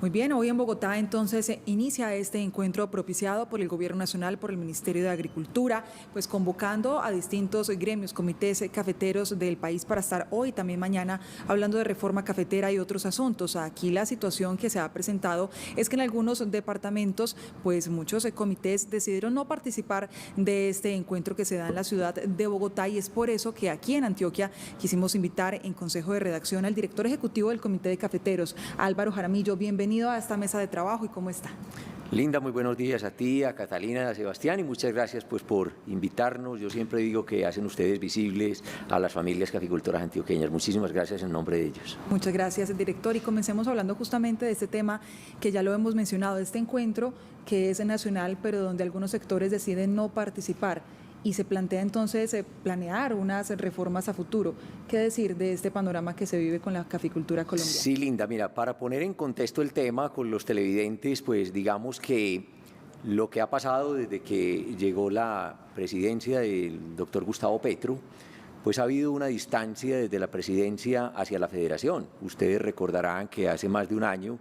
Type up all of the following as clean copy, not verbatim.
Muy bien, hoy en Bogotá entonces se inicia este encuentro propiciado por el Gobierno Nacional, por el Ministerio de Agricultura, pues convocando a distintos gremios, comités cafeteros del país para estar hoy y también mañana hablando de reforma cafetera y otros asuntos. Aquí la situación que se ha presentado es que en algunos departamentos, pues muchos comités decidieron no participar de este encuentro que se da en la ciudad de Bogotá, y es por eso que aquí en Antioquia quisimos invitar en Consejo de Redacción al director ejecutivo del Comité de Cafeteros, Álvaro Jaramillo. Bienvenido a esta mesa de trabajo, ¿y cómo está? Linda, muy buenos días a ti, a Catalina, a Sebastián, y muchas gracias pues por invitarnos. Yo siempre digo que hacen ustedes visibles a las familias caficultoras antioqueñas. Muchísimas gracias en nombre de ellos. Muchas gracias, director, y comencemos hablando justamente de este tema que ya lo hemos mencionado, de este encuentro que es nacional, pero donde algunos sectores deciden no participar. Y se plantea entonces planear unas reformas a futuro. ¿Qué decir de este panorama que se vive con la caficultura colombiana? Sí, Linda, mira, para poner en contexto el tema con los televidentes, pues digamos que lo que ha pasado desde que llegó la presidencia del doctor Gustavo Petro, pues ha habido una distancia desde la presidencia hacia la federación. Ustedes recordarán que hace más de un año,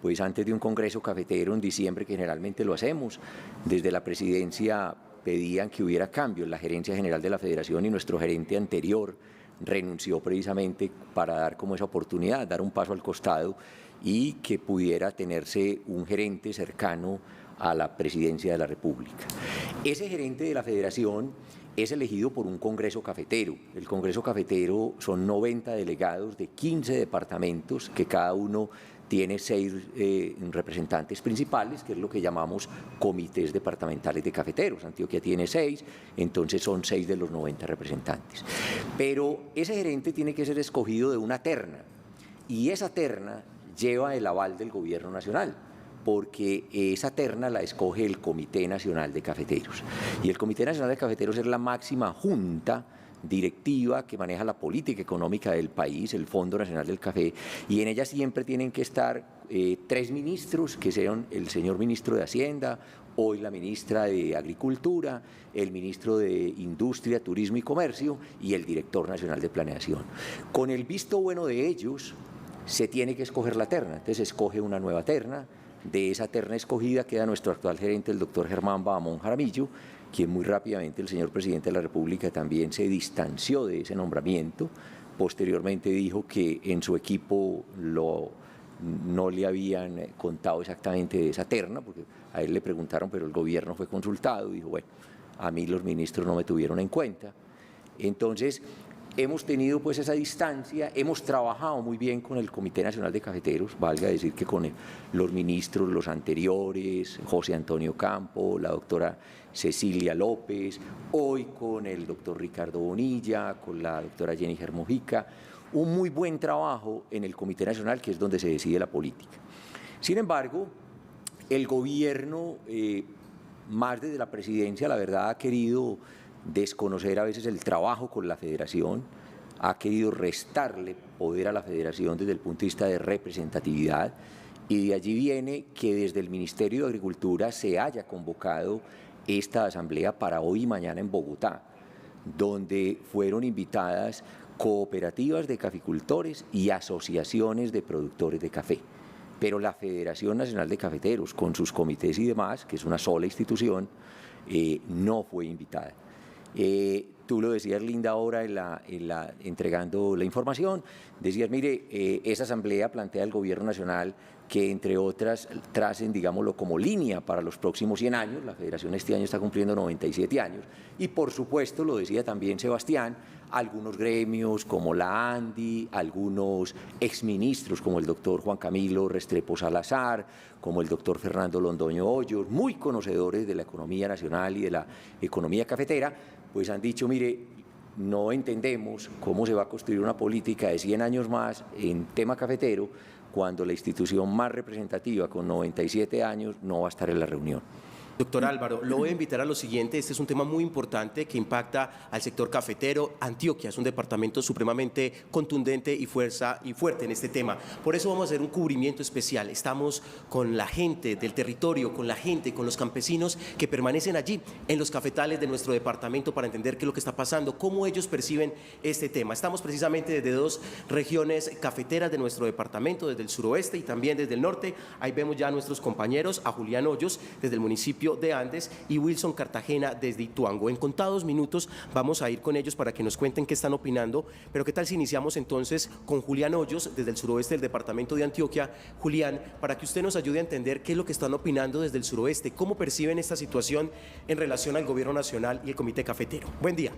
pues antes de un congreso cafetero en diciembre, que generalmente lo hacemos, desde la presidencia pedían que hubiera cambios en la gerencia general de la federación, y nuestro gerente anterior renunció precisamente para dar como esa oportunidad, dar un paso al costado y que pudiera tenerse un gerente cercano a la presidencia de la República. Ese gerente de la federación es elegido por un congreso cafetero. El congreso cafetero son 90 delegados de 15 departamentos, que cada uno tiene 6 representantes principales, que es lo que llamamos comités departamentales de cafeteros. Antioquia tiene 6, entonces son 6 de los 90 representantes. Pero ese gerente tiene que ser escogido de una terna, y esa terna lleva el aval del Gobierno Nacional, porque esa terna la escoge el Comité Nacional de Cafeteros. Y el Comité Nacional de Cafeteros es la máxima junta directiva que maneja la política económica del país, el Fondo Nacional del Café, y en ella siempre tienen que estar 3 ministros, que sean el señor ministro de Hacienda, hoy la ministra de Agricultura, el ministro de Industria, Turismo y Comercio y el director nacional de Planeación. Con el visto bueno de ellos se tiene que escoger la terna, entonces se escoge una nueva terna. De esa terna escogida queda nuestro actual gerente, el doctor Germán Bahamón Jaramillo, quien muy rápidamente el señor presidente de la República también se distanció de ese nombramiento. Posteriormente dijo que en su equipo no le habían contado exactamente de esa terna, porque a él le preguntaron, pero el gobierno fue consultado, y dijo, bueno, a mí los ministros no me tuvieron en cuenta. Entonces, hemos tenido pues esa distancia, hemos trabajado muy bien con el Comité Nacional de Cafeteros, valga decir que con los ministros, los anteriores, José Antonio Campo, la doctora Cecilia López, hoy con el doctor Ricardo Bonilla, con la doctora Jennifer Mojica, un muy buen trabajo en el Comité Nacional, que es donde se decide la política. Sin embargo, el gobierno, más desde la presidencia, la verdad ha querido desconocer a veces el trabajo con la federación, ha querido restarle poder a la federación desde el punto de vista de representatividad, y de allí viene que desde el Ministerio de Agricultura se haya convocado esta asamblea para hoy y mañana en Bogotá, donde fueron invitadas cooperativas de caficultores y asociaciones de productores de café. Pero la Federación Nacional de Cafeteros, con sus comités y demás, que es una sola institución, no fue invitada. Tú lo decías, Linda, ahora entregando la información, decías, mire, esa asamblea plantea al Gobierno Nacional que, entre otras, tracen, digámoslo, como línea para los próximos 100 años, la Federación este año está cumpliendo 97 años, y por supuesto, lo decía también Sebastián, algunos gremios como la ANDI, algunos exministros como el doctor Juan Camilo Restrepo Salazar, como el doctor Fernando Londoño Hoyos, muy conocedores de la economía nacional y de la economía cafetera, pues han dicho, mire, no entendemos cómo se va a construir una política de 100 años más en tema cafetero cuando la institución más representativa, con 97 años, no va a estar en la reunión. Doctor Álvaro, lo voy a invitar a lo siguiente. Este es un tema muy importante que impacta al sector cafetero. Antioquia es un departamento supremamente contundente y fuerte en este tema. Por eso vamos a hacer un cubrimiento especial. Estamos con la gente del territorio, con la gente, con los campesinos que permanecen allí en los cafetales de nuestro departamento para entender qué es lo que está pasando, cómo ellos perciben este tema. Estamos precisamente desde dos regiones cafeteras de nuestro departamento, desde el suroeste y también desde el norte. Ahí vemos ya a nuestros compañeros, a Julián Hoyos desde el municipio de Andes y Wilson Cartagena desde Ituango. En contados minutos vamos a ir con ellos para que nos cuenten qué están opinando, pero qué tal si iniciamos entonces con Julián Hoyos desde el suroeste del departamento de Antioquia. Julián, para que usted nos ayude a entender qué es lo que están opinando desde el suroeste, cómo perciben esta situación en relación al gobierno nacional y el comité cafetero. Buen día.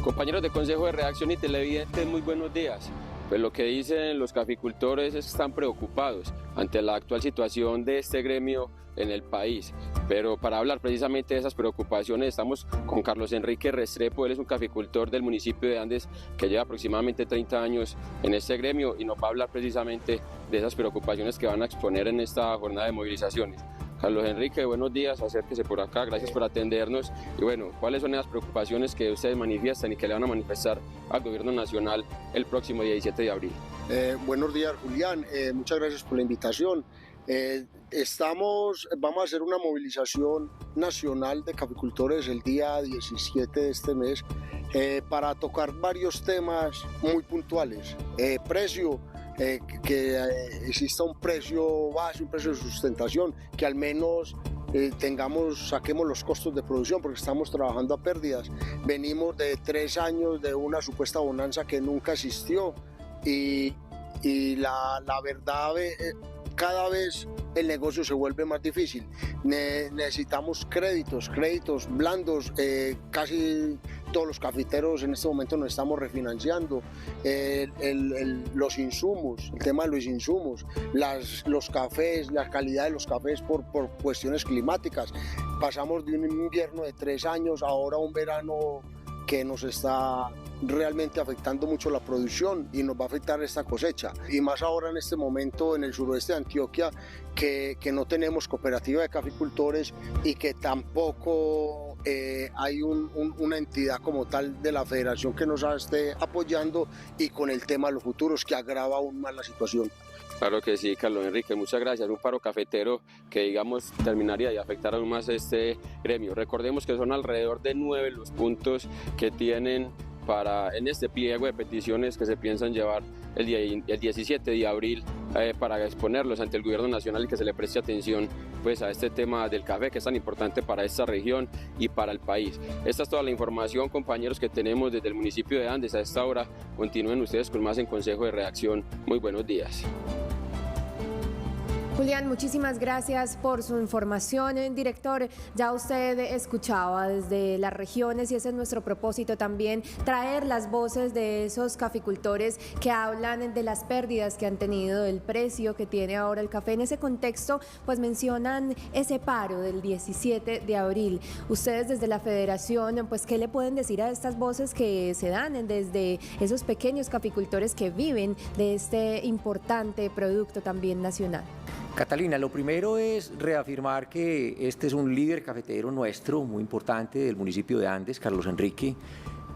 Compañeros de Consejo de Redacción y televidentes, muy buenos días. Pues lo que dicen los caficultores es que están preocupados ante la actual situación de este gremio en el país. Pero para hablar precisamente de esas preocupaciones estamos con Carlos Enrique Restrepo. Él es un caficultor del municipio de Andes que lleva aproximadamente 30 años en este gremio y nos va a hablar precisamente de esas preocupaciones que van a exponer en esta jornada de movilizaciones. Carlos Enrique, buenos días, acérquese por acá, gracias por atendernos. Y bueno, ¿cuáles son esas preocupaciones que ustedes manifiestan y que le van a manifestar al gobierno nacional el próximo 17 de abril? Buenos días, Julián, muchas gracias por la invitación. Vamos a hacer una movilización nacional de caficultores el día 17 de este mes para tocar varios temas muy puntuales. Precio, que exista un precio base, un precio de sustentación, que al menos saquemos los costos de producción, porque estamos trabajando a pérdidas. Venimos de 3 años de una supuesta bonanza que nunca existió y la verdad cada vez el negocio se vuelve más difícil. Necesitamos créditos blandos. Casi todos los cafeteros en este momento nos estamos refinanciando. Los insumos, el tema de los insumos, los cafés, la calidad de los cafés por cuestiones climáticas. Pasamos de un invierno de 3 años ahora a un verano que nos está realmente afectando mucho la producción y nos va a afectar esta cosecha. Y más ahora en este momento en el suroeste de Antioquia, que no tenemos cooperativa de caficultores y que tampoco hay una entidad como tal de la federación que nos esté apoyando, y con el tema de los futuros que agrava aún más la situación. Claro que sí, Carlos Enrique, muchas gracias. Un paro cafetero que, digamos, terminaría de afectar aún más este gremio. Recordemos que son alrededor de 9 los puntos que tienen en este pliego de peticiones que se piensan llevar el 17 de abril para exponerlos ante el gobierno nacional y que se le preste atención pues a este tema del café, que es tan importante para esta región y para el país. Esta es toda la información, compañeros, que tenemos desde el municipio de Andes. A esta hora continúen ustedes con más en Consejo de Redacción. Muy buenos días. Julián, muchísimas gracias por su información. Director, ya usted escuchaba desde las regiones, y ese es nuestro propósito también, traer las voces de esos caficultores que hablan de las pérdidas que han tenido, del precio que tiene ahora el café. En ese contexto, pues mencionan ese paro del 17 de abril. Ustedes desde la federación, pues, ¿qué le pueden decir a estas voces que se dan desde esos pequeños caficultores que viven de este importante producto también nacional? Catalina, lo primero es reafirmar que este es un líder cafetero nuestro, muy importante, del municipio de Andes, Carlos Enrique,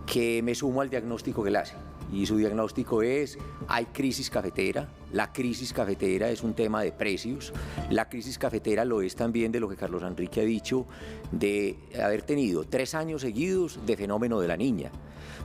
que me sumo al diagnóstico que él hace. Y su diagnóstico es: hay crisis cafetera, la crisis cafetera es un tema de precios, la crisis cafetera lo es también de lo que Carlos Enrique ha dicho, de haber tenido 3 años seguidos de fenómeno de la Niña,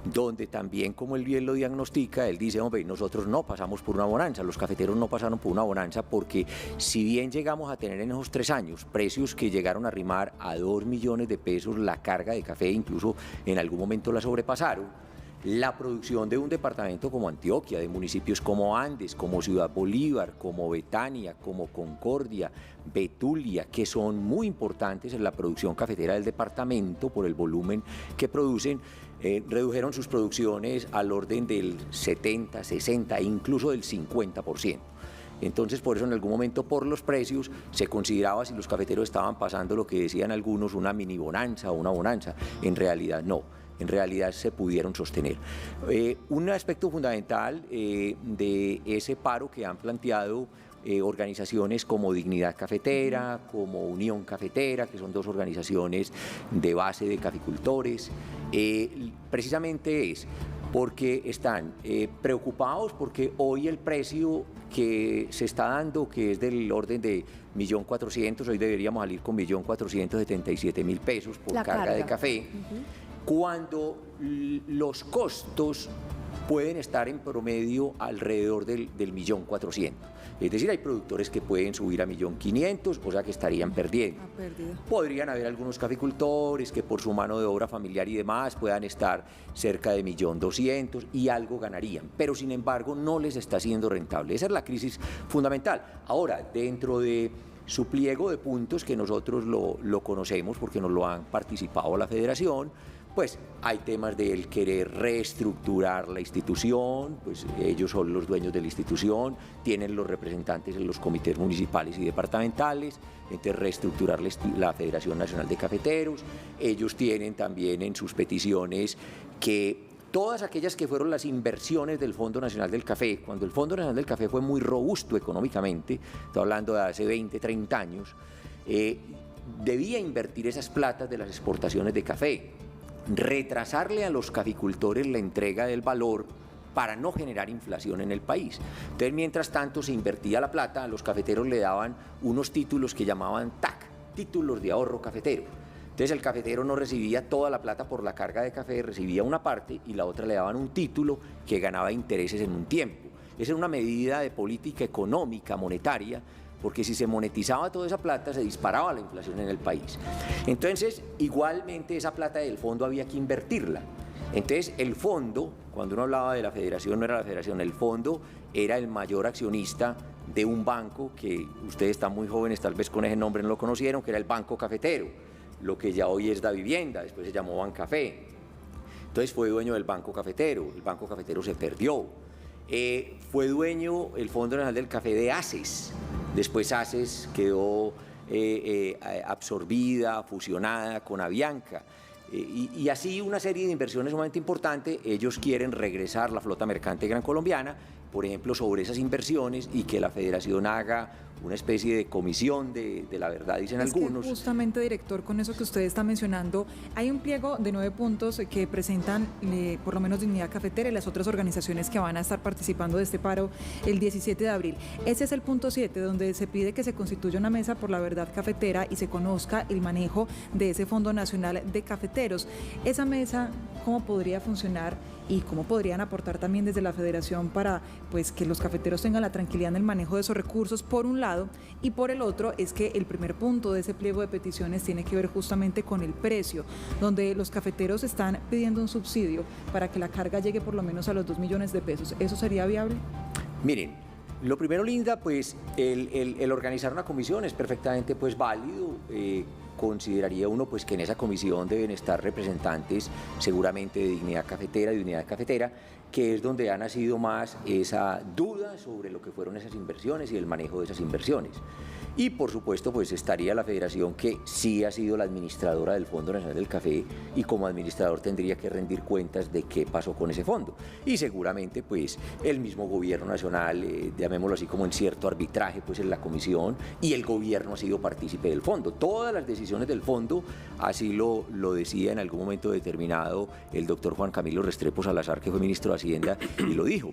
donde también, como él bien lo diagnostica, él dice: hombre, nosotros no pasamos por una bonanza, los cafeteros no pasaron por una bonanza, porque si bien llegamos a tener en esos 3 años precios que llegaron a arrimar a 2 millones de pesos la carga de café, incluso en algún momento la sobrepasaron, la producción de un departamento como Antioquia, de municipios como Andes, como Ciudad Bolívar, como Betania, como Concordia, Betulia, que son muy importantes en la producción cafetera del departamento por el volumen que producen, redujeron sus producciones al orden del 70, 60 e incluso del 50%. Entonces, por eso en algún momento, por los precios, se consideraba si los cafeteros estaban pasando lo que decían algunos, una mini bonanza o una bonanza. En realidad no. en realidad se pudieron sostener. Un aspecto fundamental de ese paro que han planteado organizaciones como Dignidad Cafetera, como Unión Cafetera, que son dos organizaciones de base de caficultores, precisamente es porque están preocupados porque hoy el precio que se está dando, que es del orden de 1.400.000, hoy deberíamos salir con 1.477.000 pesos por carga de café, cuando los costos pueden estar en promedio alrededor del 1.400.000. Es decir, hay productores que pueden subir a 1.500.000, o sea que estarían perdiendo. Podrían haber algunos caficultores que por su mano de obra familiar y demás puedan estar cerca de 1.200.000 y algo ganarían, pero sin embargo no les está siendo rentable. Esa es la crisis fundamental. Ahora, dentro de su pliego de puntos, que nosotros lo conocemos porque nos lo han participado la Federación, pues hay temas de el querer reestructurar la institución, pues ellos son los dueños de la institución, tienen los representantes en los comités municipales y departamentales, entonces reestructurar la Federación Nacional de Cafeteros. Ellos tienen también en sus peticiones que todas aquellas que fueron las inversiones del Fondo Nacional del Café, cuando el Fondo Nacional del Café fue muy robusto económicamente, estoy hablando de hace 20, 30 años, debía invertir esas platas de las exportaciones de café, retrasarle a los caficultores la entrega del valor para no generar inflación en el país. Entonces, mientras tanto, se invertía la plata, a los cafeteros le daban unos títulos que llamaban TAC, títulos de ahorro cafetero. Entonces, el cafetero no recibía toda la plata por la carga de café, recibía una parte y la otra le daban un título que ganaba intereses en un tiempo. Esa era una medida de política económica, monetaria, porque si se monetizaba toda esa plata se disparaba la inflación en el país. Entonces, igualmente esa plata del fondo había que invertirla. Entonces, el fondo, cuando uno hablaba de la federación, no era la federación, el fondo era el mayor accionista de un banco que ustedes están muy jóvenes, tal vez con ese nombre no lo conocieron, que era el Banco Cafetero, lo que ya hoy es Da Vivienda, después se llamó Bancafé. Entonces fue dueño del Banco Cafetero, el Banco Cafetero se perdió. Fue dueño el Fondo Nacional del Café de ACES, después ACES quedó absorbida, fusionada con Avianca, y así una serie de inversiones sumamente importantes. Ellos quieren regresar la flota mercante gran colombiana, por ejemplo, sobre esas inversiones, y que la Federación haga una especie de comisión de la verdad, dicen algunos. Justamente, director, con eso que usted está mencionando, hay un pliego de 9 puntos que presentan por lo menos Dignidad Cafetera y las otras organizaciones que van a estar participando de este paro el 17 de abril. Ese es el punto 7, donde se pide que se constituya una mesa por la verdad cafetera y se conozca el manejo de ese Fondo Nacional de Cafeteros. Esa mesa, ¿cómo podría funcionar y cómo podrían aportar también desde la Federación para pues que los cafeteros tengan la tranquilidad en el manejo de esos recursos, por un lado, y por el otro es que el primer punto de ese pliego de peticiones tiene que ver justamente con el precio, donde los cafeteros están pidiendo un subsidio para que la carga llegue por lo menos a los 2 millones de pesos? ¿Eso sería viable? Miren, lo primero, Linda, pues el organizar una comisión es perfectamente pues válido. Consideraría uno pues que en esa comisión deben estar representantes seguramente de Dignidad Cafetera y de Unidad Cafetera, que es donde ha nacido más esa duda sobre lo que fueron esas inversiones y el manejo de esas inversiones. Y por supuesto pues estaría la Federación, que sí ha sido la administradora del Fondo Nacional del Café, y como administrador tendría que rendir cuentas de qué pasó con ese fondo. Y seguramente pues el mismo gobierno nacional, llamémoslo así, como en cierto arbitraje pues en la comisión, y el gobierno ha sido partícipe del fondo. Todas las decisiones del fondo, así lo decía en algún momento determinado el doctor Juan Camilo Restrepo Salazar, que fue ministro de Hacienda, y lo dijo.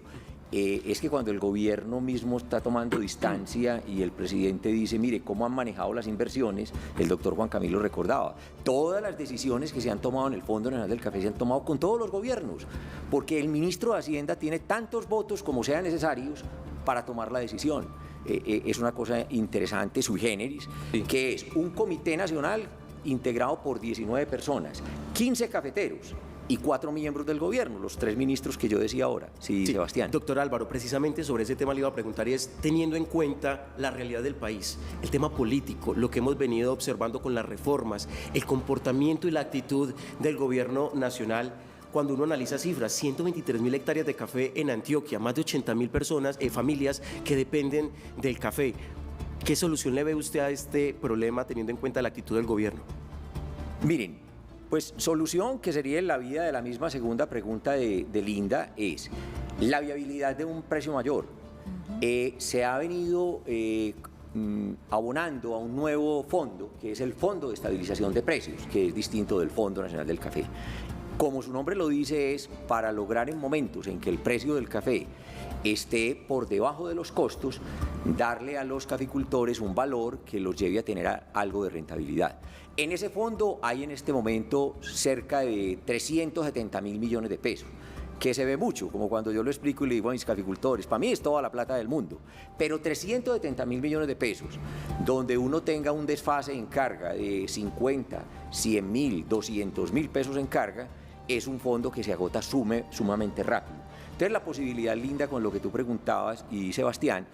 Es que cuando el gobierno mismo está tomando distancia y el presidente dice, mire, cómo han manejado las inversiones, el doctor Juan Camilo recordaba, todas las decisiones que se han tomado en el Fondo Nacional del Café se han tomado con todos los gobiernos, porque el ministro de Hacienda tiene tantos votos como sean necesarios para tomar la decisión. Es una cosa interesante, sui generis, sí, que es un comité nacional integrado por 19 personas, 15 cafeteros y 4 miembros del gobierno, los 3 ministros que yo decía ahora. Sí, Sebastián. Doctor Álvaro, precisamente sobre ese tema le iba a preguntar, y es, teniendo en cuenta la realidad del país, el tema político, lo que hemos venido observando con las reformas, el comportamiento y la actitud del gobierno nacional. Cuando uno analiza cifras, 123.000 hectáreas de café en Antioquia, más de 80.000 personas, familias que dependen del café. ¿Qué solución le ve usted a este problema teniendo en cuenta la actitud del gobierno? Miren, Pues solución, que sería en la vía de la misma segunda pregunta de Linda, es la viabilidad de un precio mayor. Se ha venido abonando a un nuevo fondo, que es el Fondo de Estabilización de Precios, que es distinto del Fondo Nacional del Café. Como su nombre lo dice, es para lograr en momentos en que el precio del café esté por debajo de los costos, darle a los caficultores un valor que los lleve a tener algo de rentabilidad. En ese fondo hay en este momento cerca de 370.000 millones de pesos, que se ve mucho, como cuando yo lo explico y le digo a mis caficultores, para mí es toda la plata del mundo, pero 370.000 millones de pesos, donde uno tenga un desfase en carga de 50, 100.000, 200.000 pesos en carga, es un fondo que se agota sumamente rápido. Entonces la posibilidad, Linda, con lo que tú preguntabas y Sebastián,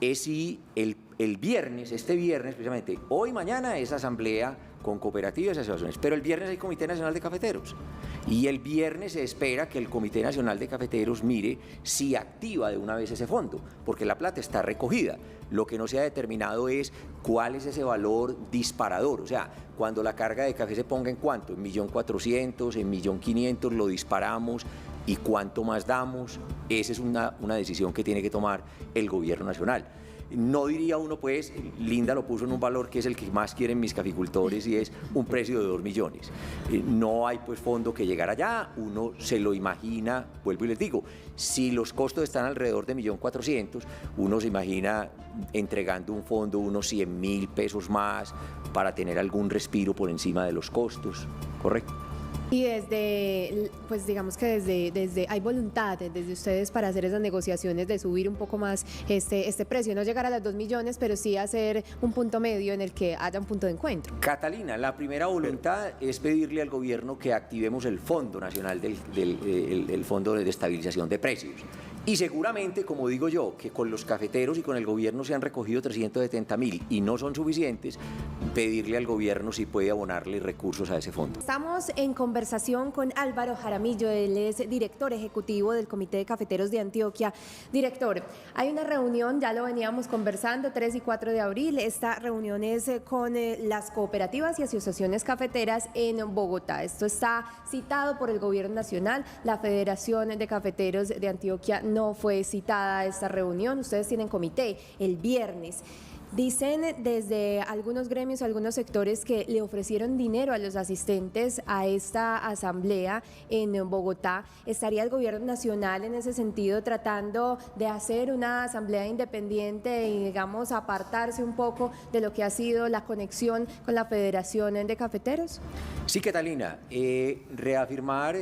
es si el viernes, este viernes precisamente, hoy mañana es asamblea con cooperativas y asociaciones, pero el viernes hay Comité Nacional de Cafeteros y el viernes se espera que el Comité Nacional de Cafeteros mire si activa de una vez ese fondo, porque la plata está recogida. Lo que no se ha determinado es cuál es ese valor disparador, o sea, cuando la carga de café se ponga en cuánto, en 1.400.000, en 1.500.000, lo disparamos y cuánto más damos. Esa es una decisión que tiene que tomar el gobierno nacional. No diría uno, pues, Linda lo puso en un valor que es el que más quieren mis caficultores y es un precio de 2 millones. No hay pues fondo que llegar allá, uno se lo imagina, vuelvo y les digo, si los costos están alrededor de 1.400.000, uno se imagina entregando un fondo unos 100.000 pesos más para tener algún respiro por encima de los costos, ¿correcto? Y pues digamos que desde hay voluntad desde ustedes para hacer esas negociaciones de subir un poco más este precio, no llegar a las 2 millones, pero sí hacer un punto medio en el que haya un punto de encuentro. Catalina, la primera voluntad es pedirle al gobierno que activemos el Fondo Nacional el Fondo de Estabilización de Precios. Y seguramente, como digo yo, que con los cafeteros y con el gobierno se han recogido 370.000 y no son suficientes, pedirle al gobierno si puede abonarle recursos a ese fondo. Estamos en conversación con Álvaro Jaramillo, él es director ejecutivo del Comité de Cafeteros de Antioquia. Director, hay una reunión, ya lo veníamos conversando, 3 y 4 de abril, esta reunión es con las cooperativas y asociaciones cafeteras en Bogotá. Esto está citado por el gobierno nacional, la Federación de Cafeteros de Antioquia no fue citada a esta reunión, ustedes tienen comité el viernes. Dicen desde algunos gremios, algunos sectores que le ofrecieron dinero a los asistentes a esta asamblea en Bogotá. ¿Estaría el gobierno nacional en ese sentido tratando de hacer una asamblea independiente y, digamos, apartarse un poco de lo que ha sido la conexión con la Federación de Cafeteros? Sí, Catalina, reafirmar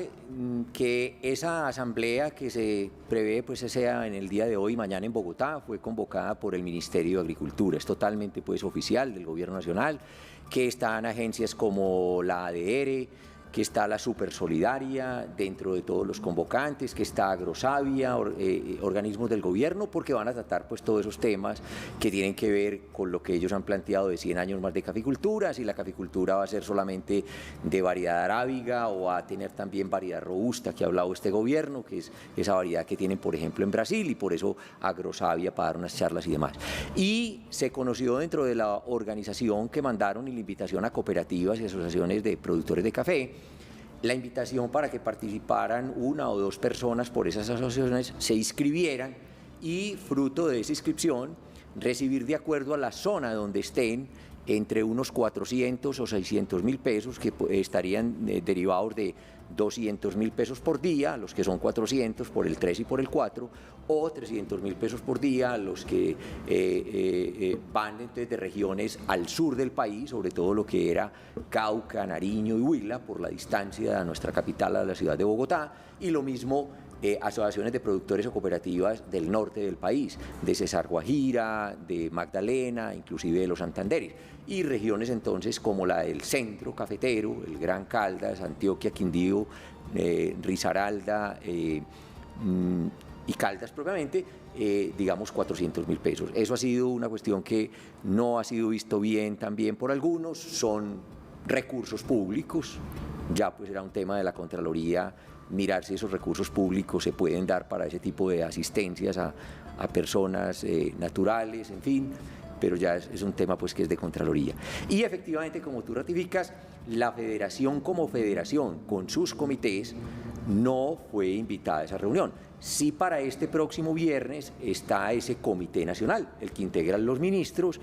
que esa asamblea que se prevé pues sea en el día de hoy, mañana en Bogotá, fue convocada por el Ministerio de Agricultura. Es totalmente pues oficial del gobierno nacional, que están agencias como la ADR, que está la Supersolidaria dentro de todos los convocantes, que está Agrosavia, organismos del gobierno, porque van a tratar pues todos esos temas que tienen que ver con lo que ellos han planteado de 100 años más de caficultura, si la caficultura va a ser solamente de variedad arábiga o va a tener también variedad robusta, que ha hablado este gobierno, que es esa variedad que tienen por ejemplo en Brasil, y por eso Agrosavia para dar unas charlas y demás. Y se conoció dentro de la organización que mandaron y la invitación a cooperativas y asociaciones de productores de café, la invitación para que participaran 1 o 2 personas por esas asociaciones, se inscribieran y fruto de esa inscripción recibir de acuerdo a la zona donde estén entre unos 400 o 600.000 pesos que estarían derivados de 200.000 pesos por día, los que son 400 por el 3 y por el 4, o 300.000 pesos por día, los que van entonces de regiones al sur del país, sobre todo lo que era Cauca, Nariño y Huila, por la distancia a nuestra capital, a la ciudad de Bogotá, y lo mismo asociaciones de productores o cooperativas del norte del país, de Cesar Guajira, de Magdalena, inclusive de los Santanderes, y regiones entonces como la del centro cafetero, el Gran Caldas, Antioquia, Quindío, Risaralda y Caldas propiamente, digamos 400.000 pesos. Eso ha sido una cuestión que no ha sido visto bien también por algunos, son recursos públicos, ya pues era un tema de la Contraloría mirar si esos recursos públicos se pueden dar para ese tipo de asistencias a personas naturales, en fin. pero ya es un tema pues que es de Contraloría. Y efectivamente, como tú ratificas, la federación como federación, con sus comités, no fue invitada a esa reunión. Sí, para este próximo viernes está ese comité nacional, el que integra los ministros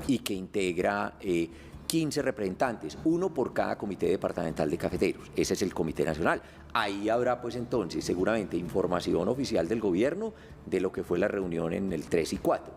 y que integra 15 representantes, uno por cada comité departamental de cafeteros. Ese es el comité nacional. Ahí habrá pues entonces seguramente información oficial del gobierno de lo que fue la reunión en el 3 y 4.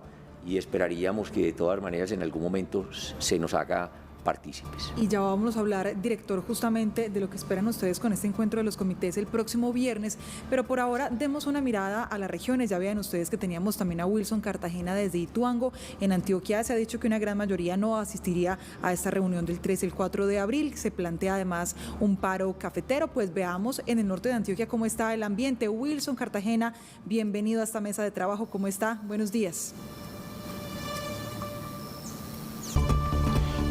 Y esperaríamos que de todas maneras en algún momento se nos haga partícipes. Y ya vamos a hablar, director, justamente de lo que esperan ustedes con este encuentro de los comités el próximo viernes, pero por ahora demos una mirada a las regiones. Ya vean ustedes que teníamos también a Wilson Cartagena desde Ituango. En Antioquia se ha dicho que una gran mayoría no asistiría a esta reunión del 3 y el 4 de abril. Se plantea además un paro cafetero. Pues veamos en el norte de Antioquia cómo está el ambiente. Wilson Cartagena, bienvenido a esta mesa de trabajo. ¿Cómo está? Buenos días.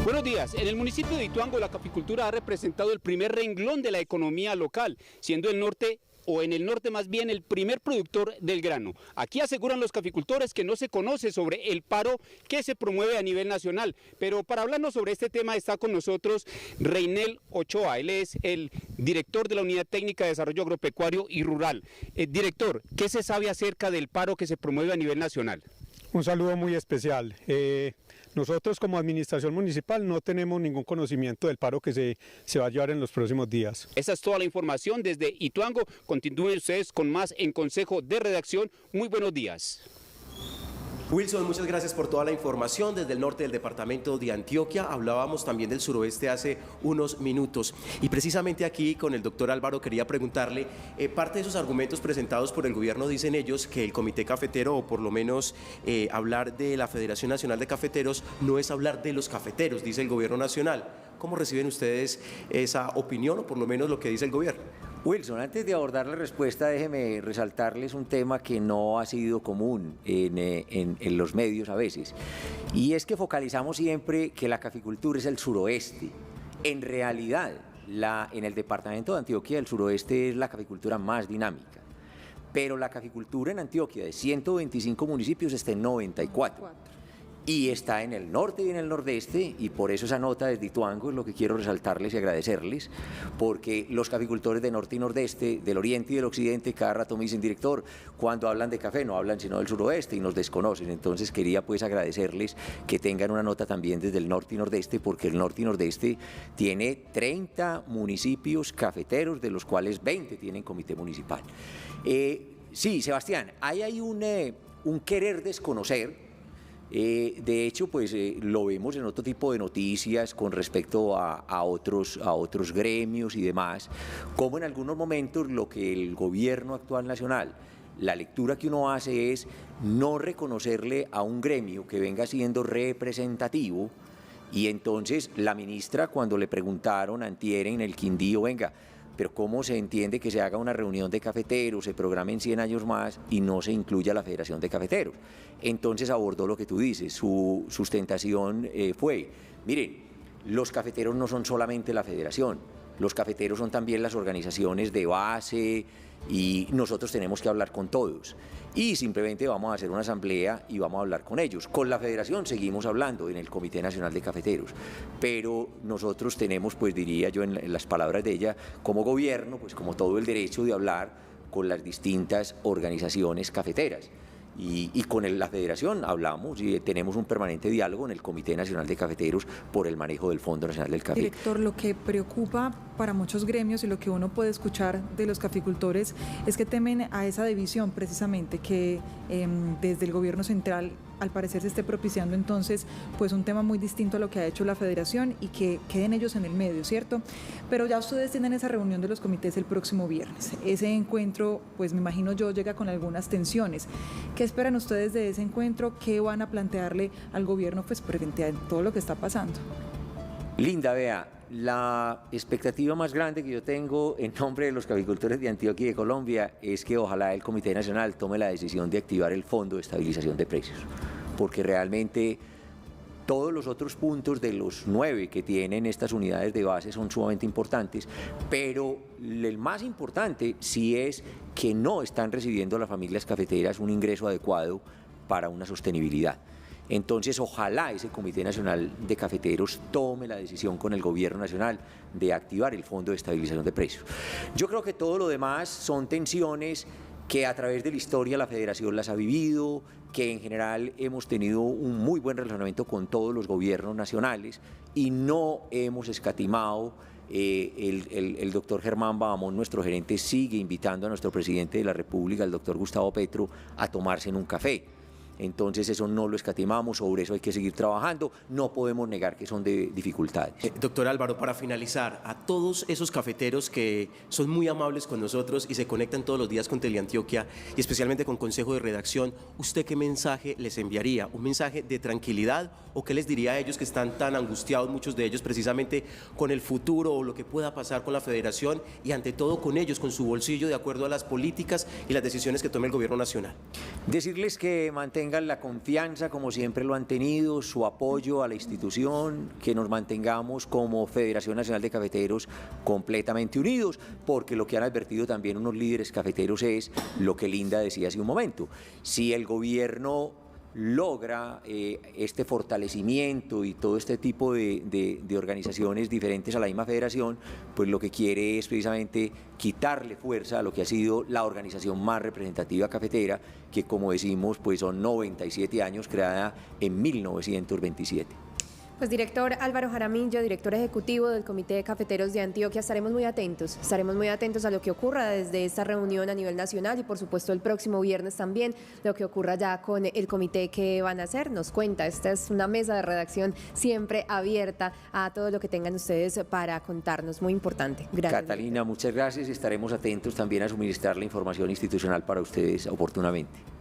Buenos días. En el municipio de Ituango la caficultura ha representado el primer renglón de la economía local, siendo el norte o en el norte más bien el primer productor del grano. Aquí aseguran los caficultores que no se conoce sobre el paro que se promueve a nivel nacional, pero para hablarnos sobre este tema está con nosotros Reinel Ochoa. Él es el director de la Unidad Técnica de Desarrollo Agropecuario y Rural. Director, ¿qué se sabe acerca del paro que se promueve a nivel nacional? Un saludo muy especial. Nosotros como administración municipal no tenemos ningún conocimiento del paro que se va a llevar en los próximos días. Esa es toda la información desde Ituango. Continúen ustedes con más en Consejo de Redacción. Muy buenos días. Wilson, muchas gracias por toda la información. Desde el norte del departamento de Antioquia hablábamos también del suroeste hace unos minutos y precisamente aquí con el doctor Álvaro quería preguntarle, parte de esos argumentos presentados por el gobierno dicen ellos que el comité cafetero o por lo menos hablar de la Federación Nacional de Cafeteros no es hablar de los cafeteros, dice el gobierno nacional. ¿Cómo reciben ustedes esa opinión o por lo menos lo que dice el gobierno? Wilson, antes de abordar la respuesta, déjeme resaltarles un tema que no ha sido común en los medios a veces, y es que focalizamos siempre que la caficultura es el suroeste. En realidad, en el departamento de Antioquia, el suroeste es la caficultura más dinámica, pero la caficultura en Antioquia de 125 municipios está en 94. Y está en el norte y en el nordeste, y por eso esa nota desde Ituango es lo que quiero resaltarles y agradecerles, porque los caficultores de norte y nordeste, del oriente y del occidente, cada rato me dicen, director, cuando hablan de café no hablan sino del suroeste y nos desconocen. Entonces quería pues agradecerles que tengan una nota también desde el norte y nordeste, porque el norte y nordeste tiene 30 municipios cafeteros, de los cuales 20 tienen comité municipal. Sí, Sebastián, hay un querer desconocer. De hecho, pues lo vemos en otro tipo de noticias con respecto a otros gremios y demás, como en algunos momentos lo que el gobierno actual nacional, la lectura que uno hace es no reconocerle a un gremio que venga siendo representativo, y entonces la ministra, cuando le preguntaron antier en el Quindío, venga, pero ¿cómo se entiende que se haga una reunión de cafeteros, se programen 100 años más y no se incluya la Federación de Cafeteros? Entonces abordó lo que tú dices, su sustentación fue, miren, los cafeteros no son solamente la federación, los cafeteros son también las organizaciones de base y nosotros tenemos que hablar con todos. Y simplemente vamos a hacer una asamblea y vamos a hablar con ellos. Con la federación seguimos hablando en el Comité Nacional de Cafeteros, pero nosotros tenemos, pues diría yo en las palabras de ella, como gobierno, pues como todo el derecho de hablar con las distintas organizaciones cafeteras. Y con la federación hablamos y tenemos un permanente diálogo en el Comité Nacional de Cafeteros por el manejo del Fondo Nacional del Café. Director, lo que preocupa para muchos gremios y lo que uno puede escuchar de los caficultores es que temen a esa división precisamente que desde el gobierno central al parecer se esté propiciando entonces pues un tema muy distinto a lo que ha hecho la federación y que queden ellos en el medio, ¿cierto? Pero ya ustedes tienen esa reunión de los comités el próximo viernes. Ese encuentro, pues me imagino yo, llega con algunas tensiones. ¿Qué esperan ustedes de ese encuentro? ¿Qué van a plantearle al gobierno pues frente a todo lo que está pasando? Linda, vea, la expectativa más grande que yo tengo en nombre de los caficultores de Antioquia y de Colombia es que ojalá el Comité Nacional tome la decisión de activar el Fondo de Estabilización de Precios, porque realmente todos los otros puntos de los 9 que tienen estas unidades de base son sumamente importantes, pero el más importante sí es que no están recibiendo las familias cafeteras un ingreso adecuado para una sostenibilidad. Entonces, ojalá ese Comité Nacional de Cafeteros tome la decisión con el Gobierno Nacional de activar el Fondo de Estabilización de Precios. Yo creo que todo lo demás son tensiones que a través de la historia la Federación las ha vivido, que en general hemos tenido un muy buen relacionamiento con todos los gobiernos nacionales y no hemos escatimado. El doctor Germán Bahamón, nuestro gerente, sigue invitando a nuestro presidente de la República, el doctor Gustavo Petro, a tomarse en un café. Entonces eso no lo escatimamos, sobre eso hay que seguir trabajando, no podemos negar que son de dificultades. Doctor Álvaro, para finalizar, a todos esos cafeteros que son muy amables con nosotros y se conectan todos los días con Teleantioquia y especialmente con Consejo de Redacción, ¿usted qué mensaje les enviaría? ¿Un mensaje de tranquilidad o qué les diría a ellos que están tan angustiados, muchos de ellos precisamente con el futuro o lo que pueda pasar con la Federación y ante todo con ellos, con su bolsillo de acuerdo a las políticas y las decisiones que tome el Gobierno Nacional? Decirles que mantengan la confianza como siempre lo han tenido, su apoyo a la institución, que nos mantengamos como Federación Nacional de Cafeteros completamente unidos, porque lo que han advertido también unos líderes cafeteros es lo que Linda decía hace un momento. Si el gobierno logra este fortalecimiento y todo este tipo de organizaciones diferentes a la misma federación, pues lo que quiere es precisamente quitarle fuerza a lo que ha sido la organización más representativa cafetera, que como decimos, pues son 97 años, creada en 1927. Pues director Álvaro Jaramillo, director ejecutivo del Comité de Cafeteros de Antioquia, estaremos muy atentos a lo que ocurra desde esta reunión a nivel nacional y por supuesto el próximo viernes también lo que ocurra ya con el comité que van a hacer. Nos cuenta, esta es una mesa de redacción siempre abierta a todo lo que tengan ustedes para contarnos, muy importante. Gracias. Catalina, muchas gracias, estaremos atentos también a suministrar la información institucional para ustedes oportunamente.